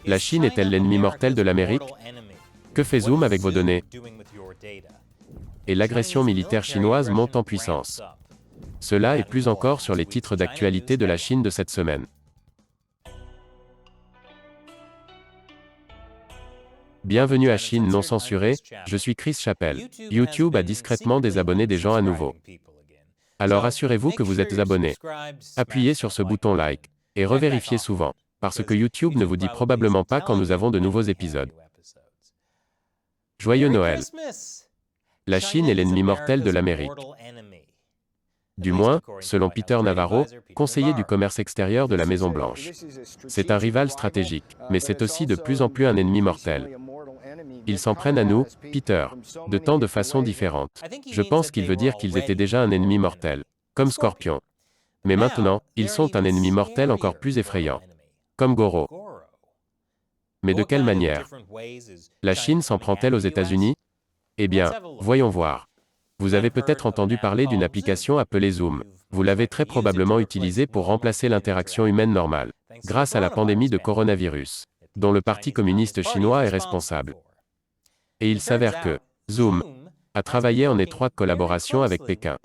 La Chine est-elle l'ennemi mortel de l'Amérique? Que fait Zoom avec vos données? Et l'agression militaire chinoise monte en puissance. Cela et plus encore sur les titres d'actualité de la Chine de cette semaine. Bienvenue à Chine non censurée, je suis Chris Chappell. YouTube a discrètement désabonné des gens à nouveau. Alors assurez-vous que vous êtes abonné. Appuyez sur ce bouton like, et revérifiez souvent, parce que YouTube ne vous dit probablement pas quand nous avons de nouveaux épisodes. Joyeux Noël! La Chine est l'ennemi mortel de l'Amérique. Du moins, selon Peter Navarro, conseiller du commerce extérieur de la Maison-Blanche. C'est un rival stratégique, mais c'est aussi de plus en plus un ennemi mortel. Ils s'en prennent à nous, Peter, de tant de façons différentes. Je pense qu'il veut dire qu'ils étaient déjà un ennemi mortel, comme Scorpion. Mais maintenant, ils sont un ennemi mortel encore plus effrayant, comme Goro. Mais de quelle manière? La Chine s'en prend-elle aux États-Unis? Eh bien, voyons voir. Vous avez peut-être entendu parler d'une application appelée Zoom. Vous l'avez très probablement utilisée pour remplacer l'interaction humaine normale, grâce à la pandémie de coronavirus, dont le Parti communiste chinois est responsable. Et il s'avère que Zoom a travaillé en étroite collaboration avec Pékin.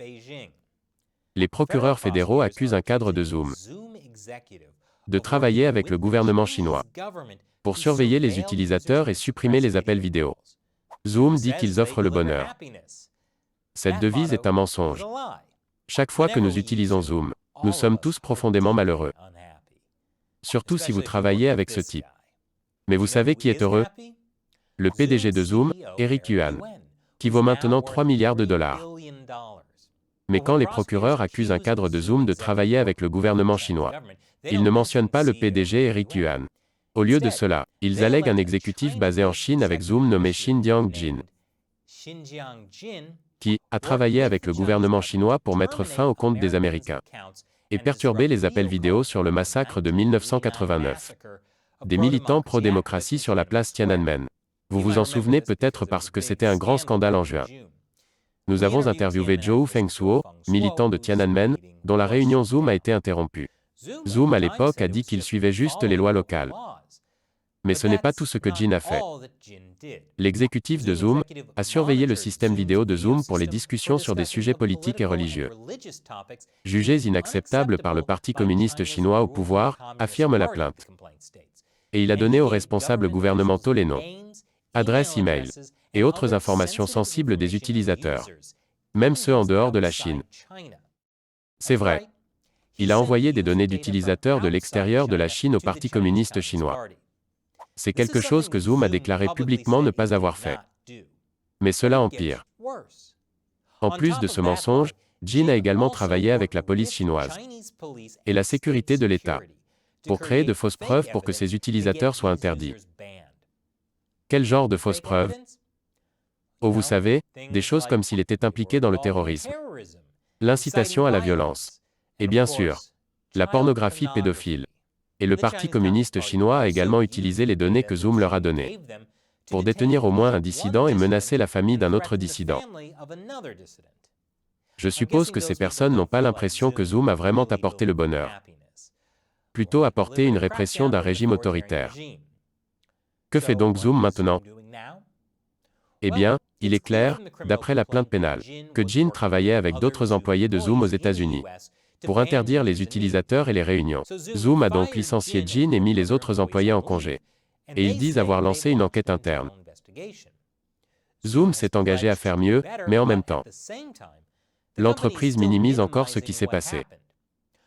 Les procureurs fédéraux accusent un cadre de Zoom de travailler avec le gouvernement chinois pour surveiller les utilisateurs et supprimer les appels vidéo. Zoom dit qu'ils offrent le bonheur. Cette devise est un mensonge. Chaque fois que nous utilisons Zoom, nous sommes tous profondément malheureux. Surtout si vous travaillez avec ce type. Mais vous savez qui est heureux? Le PDG de Zoom, Eric Yuan, qui vaut maintenant 3 milliards de dollars. Mais quand les procureurs accusent un cadre de Zoom de travailler avec le gouvernement chinois, ils ne mentionnent pas le PDG Eric Yuan. Au lieu de cela, ils allèguent un exécutif basé en Chine avec Zoom nommé Xinjiang Jin, qui a travaillé avec le gouvernement chinois pour mettre fin au compte des Américains et perturber les appels vidéo sur le massacre de 1989. Des militants pro-démocratie sur la place Tiananmen. Vous vous en souvenez peut-être parce que c'était un grand scandale en juin. Nous avons interviewé Zhou Fengsuo, militant de Tiananmen, dont la réunion Zoom a été interrompue. Zoom à l'époque a dit qu'il suivait juste les lois locales. Mais ce n'est pas tout ce que Jin a fait. L'exécutif de Zoom a surveillé le système vidéo de Zoom pour les discussions sur des sujets politiques et religieux. Jugés inacceptables par le Parti communiste chinois au pouvoir, affirme la plainte. Et il a donné aux responsables gouvernementaux les noms, adresses e-mail et autres informations sensibles des utilisateurs, même ceux en dehors de la Chine. C'est vrai. Il a envoyé des données d'utilisateurs de l'extérieur de la Chine au Parti communiste chinois. C'est quelque chose que Zoom a déclaré publiquement ne pas avoir fait. Mais cela empire. En plus de ce mensonge, Jin a également travaillé avec la police chinoise et la sécurité de l'État pour créer de fausses preuves pour que ses utilisateurs soient interdits. Quel genre de fausses preuves? Oh, vous savez, des choses comme s'il était impliqué dans le terrorisme, l'incitation à la violence, et bien sûr, la pornographie pédophile. Et le Parti communiste chinois a également utilisé les données que Zoom leur a données pour détenir au moins un dissident et menacer la famille d'un autre dissident. Je suppose que ces personnes n'ont pas l'impression que Zoom a vraiment apporté le bonheur, plutôt apporté une répression d'un régime autoritaire. Que fait donc Zoom maintenant? Eh bien, il est clair, d'après la plainte pénale, que Jin travaillait avec d'autres employés de Zoom aux États-Unis pour interdire les utilisateurs et les réunions. Zoom a donc licencié Jin et mis les autres employés en congé. Et ils disent avoir lancé une enquête interne. Zoom s'est engagé à faire mieux, mais en même temps, l'entreprise minimise encore ce qui s'est passé.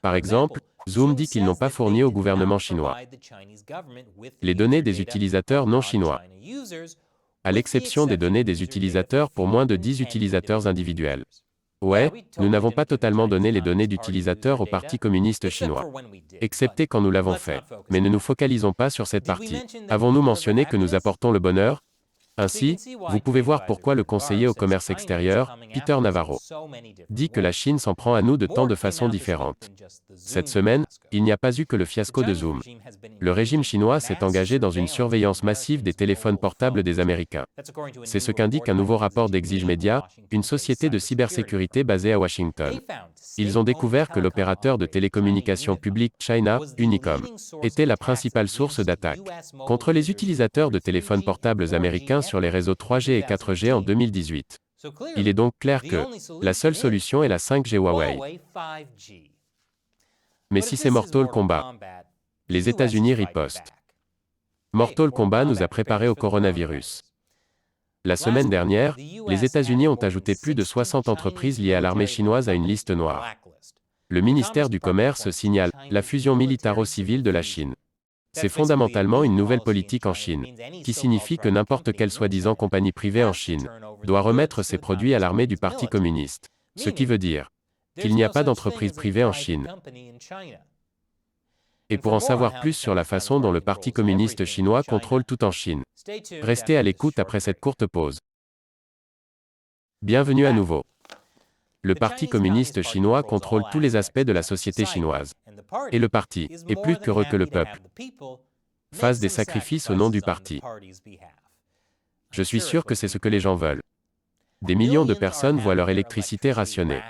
Par exemple, Zoom dit qu'ils n'ont pas fourni au gouvernement chinois les données des utilisateurs non chinois, à l'exception des données des utilisateurs pour moins de 10 utilisateurs individuels. Ouais, nous n'avons pas totalement donné les données d'utilisateurs au Parti communiste chinois, excepté quand nous l'avons fait. Mais ne nous focalisons pas sur cette partie. Avons-nous mentionné que nous apportons le bonheur? Ainsi, vous pouvez voir pourquoi le conseiller au commerce extérieur, Peter Navarro, dit que la Chine s'en prend à nous de tant de façons différentes. Cette semaine, il n'y a pas eu que le fiasco de Zoom. Le régime chinois s'est engagé dans une surveillance massive des téléphones portables des Américains. C'est ce qu'indique un nouveau rapport d'Exige Media, une société de cybersécurité basée à Washington. Ils ont découvert que l'opérateur de télécommunications publique China, Unicom, était la principale source d'attaque contre les utilisateurs de téléphones portables américains sur les réseaux 3G et 4G en 2018. Il est donc clair que la seule solution est la 5G Huawei. Mais si c'est Mortal Kombat, les États-Unis ripostent. Mortal Kombat nous a préparés au coronavirus. La semaine dernière, les États-Unis ont ajouté plus de 60 entreprises liées à l'armée chinoise à une liste noire. Le ministère du Commerce signale la fusion militaro-civile de la Chine. C'est fondamentalement une nouvelle politique en Chine, qui signifie que n'importe quelle soi-disant compagnie privée en Chine doit remettre ses produits à l'armée du Parti communiste. Ce qui veut dire qu'il n'y a pas d'entreprise privée en Chine. Et pour en savoir plus sur la façon dont le Parti communiste chinois contrôle tout en Chine, restez à l'écoute après cette courte pause. Bienvenue à nouveau. Le Parti communiste chinois contrôle tous les aspects de la société chinoise. Et le parti est plus qu'heureux que le peuple fasse des sacrifices au nom du parti. Je suis sûr que c'est ce que les gens veulent. Des millions de personnes voient leur électricité rationnée.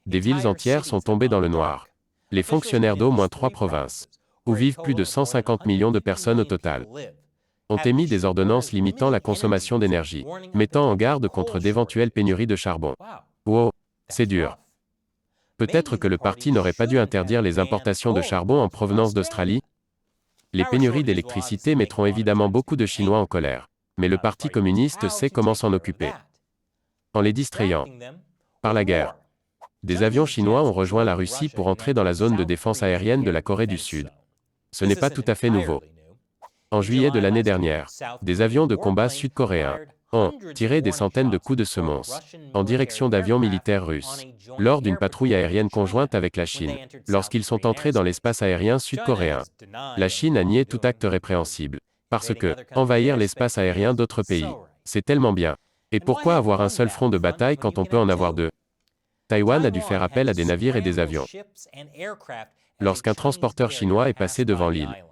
Des villes entières sont tombées dans le noir. Les fonctionnaires d'au moins 3 provinces, où vivent plus de 150 millions de personnes au total, ont émis des ordonnances limitant la consommation d'énergie, mettant en garde contre d'éventuelles pénuries de charbon. Wow, c'est dur. Peut-être que le parti n'aurait pas dû interdire les importations de charbon en provenance d'Australie. Les pénuries d'électricité mettront évidemment beaucoup de Chinois en colère. Mais le Parti communiste sait comment s'en occuper. En les distrayant par la guerre. Des avions chinois ont rejoint la Russie pour entrer dans la zone de défense aérienne de la Corée du Sud. Ce n'est pas tout à fait nouveau. En juillet de l'année dernière, des avions de combat sud-coréens ont tiré des centaines de coups de semonce en direction d'avions militaires russes, lors d'une patrouille aérienne conjointe avec la Chine, lorsqu'ils sont entrés dans l'espace aérien sud-coréen. La Chine a nié tout acte répréhensible, parce que envahir l'espace aérien d'autres pays, c'est tellement bien. Et pourquoi avoir un seul front de bataille quand on peut en avoir deux? Taïwan a dû faire appel à des navires et des avions lorsqu'un transporteur chinois est passé devant l'île.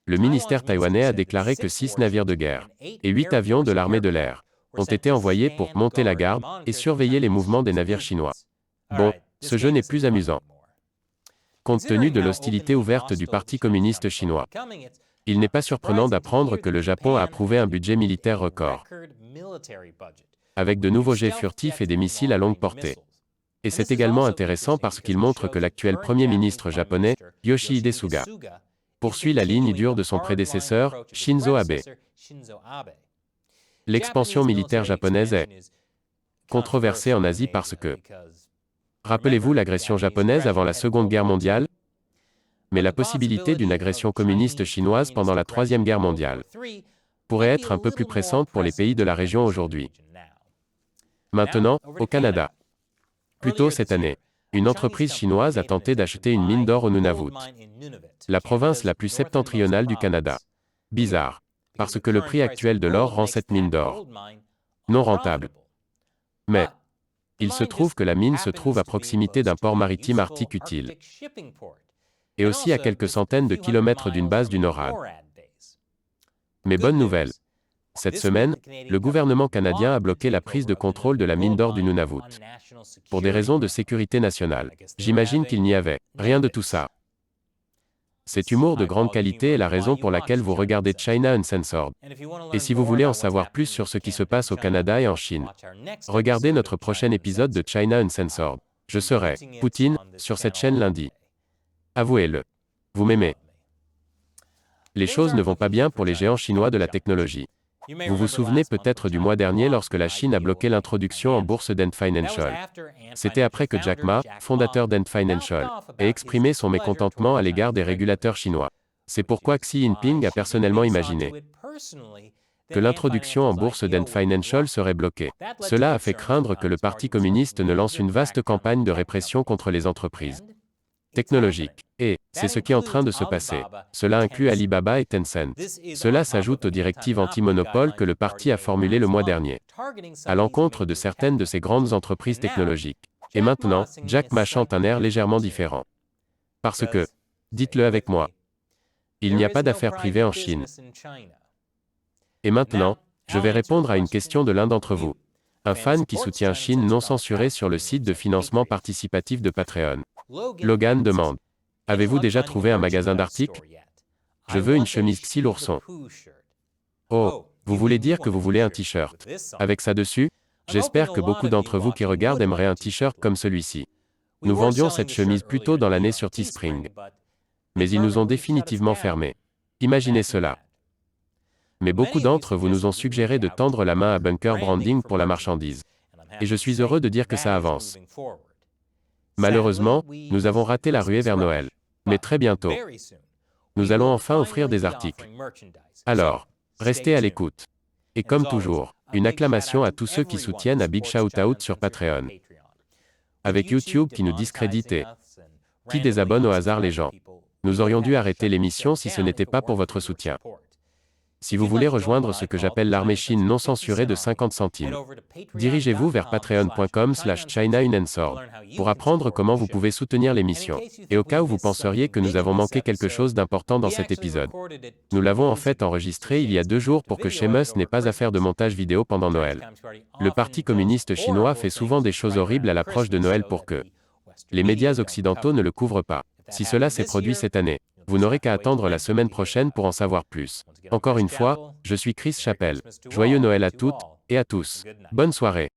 Le ministère taïwanais a déclaré que 6 navires de guerre et 8 avions de l'armée de l'air ont été envoyés pour monter la garde et surveiller les mouvements des navires chinois. Bon, ce jeu n'est plus amusant. Compte tenu de l'hostilité ouverte du Parti communiste chinois, il n'est pas surprenant d'apprendre que le Japon a approuvé un budget militaire record, avec de nouveaux jets furtifs et des missiles à longue portée. Et c'est également intéressant parce qu'il montre que l'actuel Premier ministre japonais, Yoshihide Suga, poursuit la ligne dure de son prédécesseur, Shinzo Abe. L'expansion militaire japonaise est controversée en Asie parce que, rappelez-vous l'agression japonaise avant la Seconde Guerre mondiale, mais la possibilité d'une agression communiste chinoise pendant la Troisième Guerre mondiale pourrait être un peu plus pressante pour les pays de la région aujourd'hui. Maintenant, au Canada. Plus tôt cette année, une entreprise chinoise a tenté d'acheter une mine d'or au Nunavut, la province la plus septentrionale du Canada. Bizarre, parce que le prix actuel de l'or rend cette mine d'or non rentable. Mais il se trouve que la mine se trouve à proximité d'un port maritime arctique utile, et aussi à quelques centaines de kilomètres d'une base du NORAD. Mais bonne nouvelle. Cette semaine, le gouvernement canadien a bloqué la prise de contrôle de la mine d'or du Nunavut. Pour des raisons de sécurité nationale. J'imagine qu'il n'y avait rien de tout ça. Cet humour de grande qualité est la raison pour laquelle vous regardez China Uncensored. Et si vous voulez en savoir plus sur ce qui se passe au Canada et en Chine, regardez notre prochain épisode de China Uncensored. Je serai Poutine sur cette chaîne lundi. Avouez-le. Vous m'aimez. Les choses ne vont pas bien pour les géants chinois de la technologie. Vous vous souvenez peut-être du mois dernier lorsque la Chine a bloqué l'introduction en bourse d'Ant Financial. C'était après que Jack Ma, fondateur d'Ant Financial, ait exprimé son mécontentement à l'égard des régulateurs chinois. C'est pourquoi Xi Jinping a personnellement imaginé que l'introduction en bourse d'Ant Financial serait bloquée. Cela a fait craindre que le Parti communiste ne lance une vaste campagne de répression contre les entreprises technologiques. Et c'est ce qui est en train de se passer. Cela inclut Alibaba et Tencent. Cela s'ajoute aux directives anti-monopole que le parti a formulées le mois dernier, à l'encontre de certaines de ces grandes entreprises technologiques. Et maintenant, Jack Ma chante un air légèrement différent. Parce que, dites-le avec moi, il n'y a pas d'affaires privées en Chine. Et maintenant, je vais répondre à une question de l'un d'entre vous. Un fan qui soutient Chine non censurée sur le site de financement participatif de Patreon. Logan demande. Avez-vous déjà trouvé un magasin d'articles? Je veux une chemise Xi l'ourson. Oh, vous voulez dire que vous voulez un t-shirt avec ça dessus? J'espère que beaucoup d'entre vous qui regardent aimeraient un t-shirt comme celui-ci. Nous vendions cette chemise plus tôt dans l'année sur Teespring. Mais ils nous ont définitivement fermés. Imaginez cela. Mais beaucoup d'entre vous nous ont suggéré de tendre la main à Bunker Branding pour la marchandise. Et je suis heureux de dire que ça avance. Malheureusement, nous avons raté la ruée vers Noël. Mais très bientôt, nous allons enfin offrir des articles. Alors, restez à l'écoute. Et comme toujours, une acclamation à tous ceux qui soutiennent à Big Shout Out sur Patreon. Avec YouTube qui nous discrédite et qui désabonne au hasard les gens. Nous aurions dû arrêter l'émission si ce n'était pas pour votre soutien. Si vous voulez rejoindre ce que j'appelle l'armée Chine non censurée de 50 centimes, dirigez-vous vers patreon.com/ChinaUnenSword pour apprendre comment vous pouvez soutenir l'émission. Et au cas où vous penseriez que nous avons manqué quelque chose d'important dans cet épisode, nous l'avons en fait enregistré il y a 2 jours pour que Seamus n'ait pas à faire de montage vidéo pendant Noël. Le Parti communiste chinois fait souvent des choses horribles à l'approche de Noël pour que les médias occidentaux ne le couvrent pas. Si cela s'est produit cette année, vous n'aurez qu'à attendre la semaine prochaine pour en savoir plus. Encore une fois, je suis Chris Chappell. Joyeux Noël à toutes et à tous. Bonne soirée.